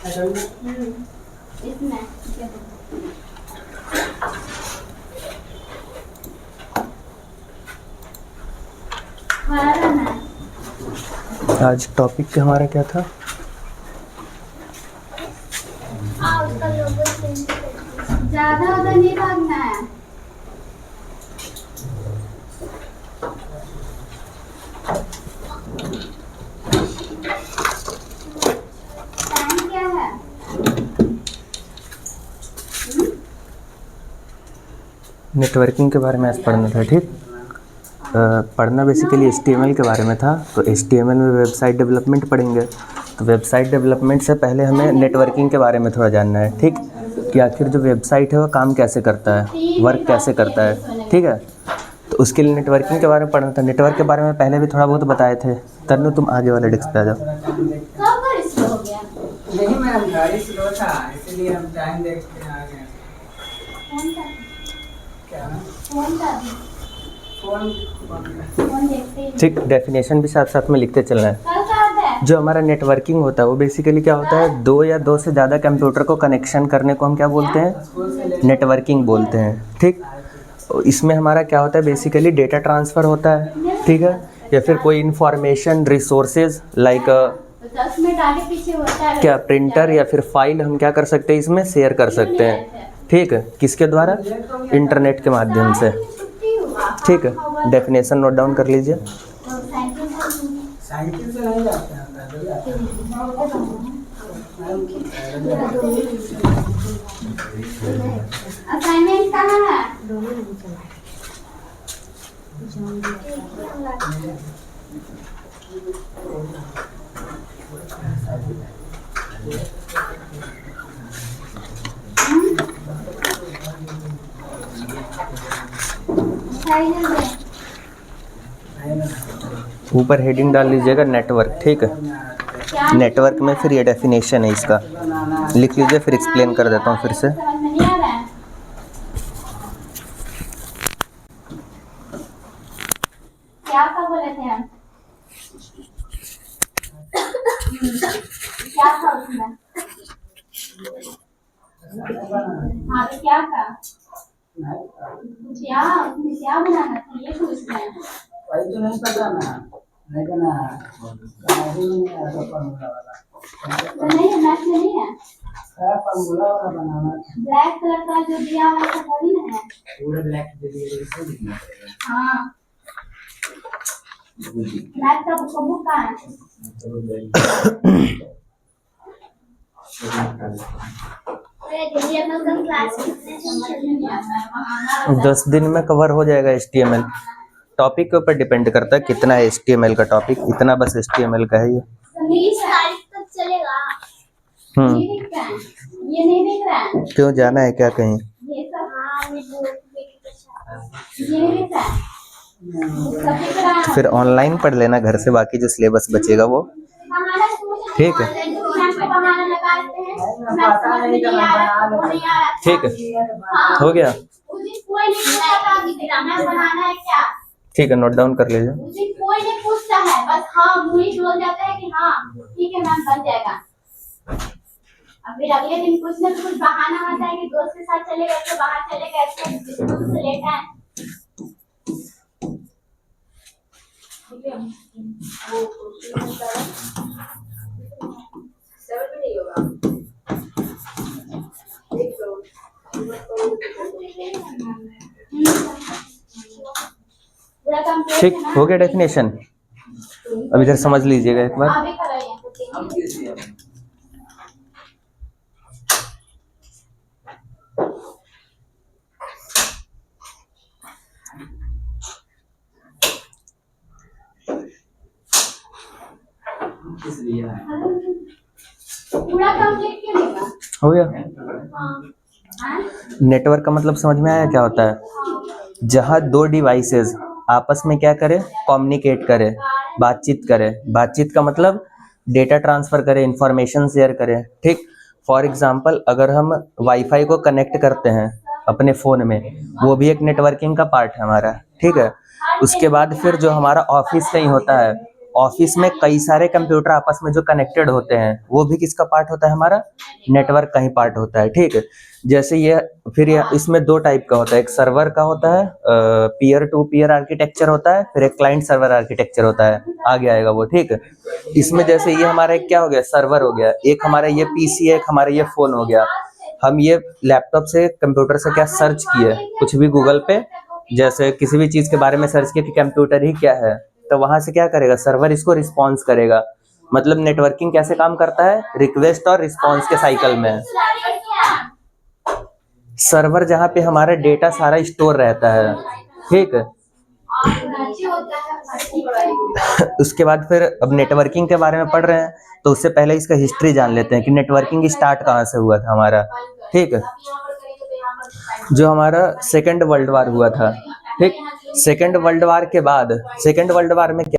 इसमें हरा रहना है। आज टॉपिक हमारा क्या था? उसका लोगो चेंज कर ज्यादा उधर नहीं भागना है। टाइम क्या है? नेटवर्किंग के बारे में आज पढ़ना था, ठीक। पढ़ना बेसिकली HTML के बारे में था। तो HTML में वेबसाइट डेवलपमेंट पढ़ेंगे। तो वेबसाइट डेवलपमेंट से पहले हमें नेटवर्किंग के बारे में थोड़ा जानना है, ठीक, कि आखिर जो वेबसाइट है वो काम कैसे करता है, वर्क कैसे करता है, ठीक है। तो उसके लिए नेटवर्किंग के बारे में पढ़ना था। नेटवर्क के बारे में पहले भी थोड़ा बहुत बताए थे। तन्नू, तुम आगे वाले डेस्क पे आ जाओ। कब घर स्लो हो गया? नहीं मैम, गाड़ी स्लो था इसलिए हम टाइम देखते आ गए। फोन का क्या ना? फोन का फोन फोन देखते ही ठीक, डेफिनेशन भी साथ साथ में लिखते चलना है। कल का आता है। जो हमारा नेटवर्किंग होता है वो बेसिकली क्या होता है, दो या दो से ज़्यादा कंप्यूटर को कनेक्शन करने को हम क्या बोलते हैं, नेटवर्किंग बोलते हैं, ठीक। इसमें हमारा क्या होता है, बेसिकली डेटा ट्रांसफ़र होता है, ठीक है, या फिर कोई इंफॉर्मेशन रिसोर्सेज लाइक तो 10 मिनट आगे पीछे होता है। क्या प्रिंटर या फिर फाइल हम क्या कर सकते हैं, इसमें शेयर कर सकते हैं, ठीक है। किसके द्वारा? इंटरनेट के माध्यम से, छुट्टी हुआ। ठीक है। डेफिनेशन नोट डाउन कर लीजिए। साइकिल से नहीं जाते हैं, पैदल जाते हैं। असाइनमेंट कहाँ है? ऊपर हेडिंग डाल लीजिएगा नेटवर्क, ठीक है। नेटवर्क में फिर ये डेफिनेशन है इसका, लिख लीजिए, फिर एक्सप्लेन कर देता हूँ फिर से। समझ में नहीं आ रहा है। क्या था बोले थे हम? क्या था उसमें? हाँ तो क्या था? क्या उसमें क्या बनाना था ये पूछ रहे हैं। वही तो नहीं पता ना, लेकिन फॉर्मूला वाला तो नहीं है, मैथ में नहीं है। फॉर्मूला वाला बनाना है। ब्लैक कलर का जो दिया हुआ है वही ना है। पूरा ब्लैक दे दिए इसे लिखना पड़ेगा। हाँ मैथ का बुक कहाँ है? क्लास में 10 दिन में कवर हो जाएगा HTML। टॉपिक के ऊपर डिपेंड करता है कितना है HTML का टॉपिक, इतना बस HTML का है ये। 20 तारीख तक चलेगा। ये दिख रहा है, ये नहीं दिख रहा है। क्यों, जाना है क्या कहीं? ये सब हाँ ये नहीं दिख रहा है। सब दिख रहा है। फिर ऑनलाइन पढ़ लेना घर से, बाकी जो सिलेबस बचेगा वो, ठीक है, बहाना लगाते हैं। मैं समझ में नहीं आ रहा, वो नहीं आ रहा। ठीक है, हो गया, उस दिन कोई नहीं पूछता था कि ड्रामा बनाना है क्या। ठीक है, नोट डाउन कर लीजिए। उस दिन कोई नहीं पूछता है, बस हाँ मुझे बोल जाता है कि हाँ ठीक है मैम बन जाएगा। अब फिर अगले दिन कुछ न कुछ बहाना होता है कि दोस्त के साथ चले गए थे, बाहर चले गए थे, स्कूल से लेट आए। ठीक, हो गया डेफिनेशन। अब इधर समझ लीजिएगा एक बार। अभी कराइए। पूरा कंप्लीट क्यों नहीं हुआ? हो गया। हाँ? नेटवर्क का मतलब समझ में आया क्या होता है? जहाँ दो डिवाइसेस आपस में क्या करें, कम्युनिकेट करें, बातचीत करें। बातचीत का मतलब डेटा ट्रांसफ़र करें, इंफॉर्मेशन शेयर करें, ठीक। फॉर एग्जांपल अगर हम वाईफाई को कनेक्ट करते हैं अपने फ़ोन में, वो भी एक नेटवर्किंग का पार्ट है हमारा, ठीक है। उसके बाद फिर जो हमारा ऑफिस कहीं होता है ऑफिस में कई सारे कंप्यूटर आपस में जो कनेक्टेड होते हैं वो भी किसका पार्ट होता है, हमारा नेटवर्क का ही पार्ट होता है। ठीक है, जैसे ये फिर ये इसमें दो टाइप का होता है, एक सर्वर का होता है, पीयर टू पीयर आर्किटेक्चर होता है, फिर एक क्लाइंट सर्वर आर्किटेक्चर होता है, आगे आएगा वो। ठीक है, इसमें जैसे ये हमारा एक क्या हो गया, सर्वर हो गया, एक हमारा ये पीसी है, एक हमारा ये फोन हो गया। हम ये लैपटॉप से कंप्यूटर से क्या सर्च किए, कुछ भी गूगल पे जैसे किसी भी चीज के बारे में सर्च किया कि कंप्यूटर ही क्या है, तो वहां से क्या करेगा, सर्वर इसको रिस्पॉन्स करेगा। मतलब नेटवर्किंग कैसे काम करता है, रिक्वेस्ट और रिस्पॉन्स के साइकिल में। सर्वर जहाँ पे हमारा डेटा सारा स्टोर रहता है। ठीक है, उसके बाद फिर अब नेटवर्किंग के बारे में पढ़ रहे हैं, तो उससे पहले इसका हिस्ट्री जान लेते हैं कि नेटवर्किंग स्टार्ट कहाँ से हुआ था हमारा। ठीक है, जो हमारा सेकेंड वर्ल्ड वार हुआ था। ठीक, सेकेंड वर्ल्ड वार के बाद, सेकेंड वर्ल्ड वार में क्या